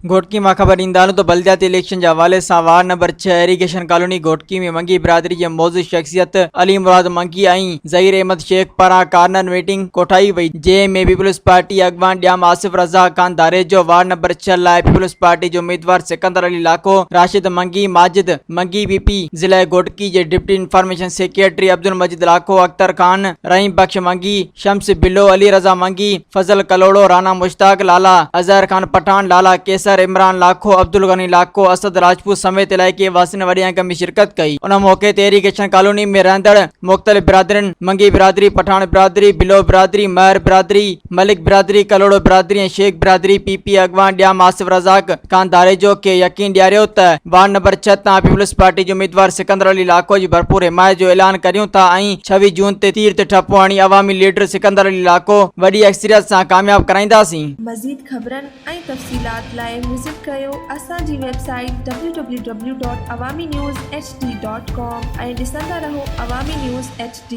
घोटकी मां ख़बर ईंदानू तो बल्दियाती इलेक्शन के हवाले से ward number 6 irrigation colony Ghotki में मंगी बिरादरी के मौजूद शख्सियत अली मुराद मंगी आई ज़हीर अहमद शेख पारा कार्नर मीटिंग कोठाई वही जंहिं पीपल्स पार्टी अगवान ड्याम आसिफ रज़ा खान दारे जो वार्ड नंबर 6 लाइ पीपल्स पार्टी जो उम्मीदवार सिकंदर अली लाखो राशिद मंगी माजिद मंगी बीपी जिला घोटकी के डिप्टी इंफॉर्मेशन सेक्रेटरी अब्दुल मजीद लाखो अख्तर खान रहीम बख्श मंगी शम्स बिल्लो अली रजा मंगी फजल कलोड़ो राना मुश्ताक लाला अजहर खान पठान लाला केसर इमरान लाखो अब्दुल गनी लाखो असद राजपूत समेत इलाके वासिन वड़ी अंक में शिरकत कई। उन मौके ते इरीगेशन कॉलोनी में रहंदड़ मुख्तलिफ बिरादरन मंगी बिरादरी पठान बिरादरी बिलो बिरादरी महर बिरादरी मलिक बिरादरी कलोड़ो बिरादरी ऐं शेख बिरादरी पीपी अगवान ड्याम आसिफ रज़ाक खान दारेजो के यकीन ॾियारियो त वार्ड नंबर 6 तां पीपल्स पार्टी जो उम्मीदवार सिकंदर अली लाखो जी भरपूर हिमायत जो ऐलान करियूं था ऐं 26 जून ते तीर ते ठपो हणी अवामी लीडर सिकंदर अली लाखो वॾी अक्सरियत सां कामयाब कराईंदासीं। मज़ीद ख़बरनि ऐं तफ़सीलात लाइ विज़िट कयो असांजी वेबसाइट www.awamiNewsHD.com ऐं ॾिसंदा रहो अवामी न्यूज़ HD।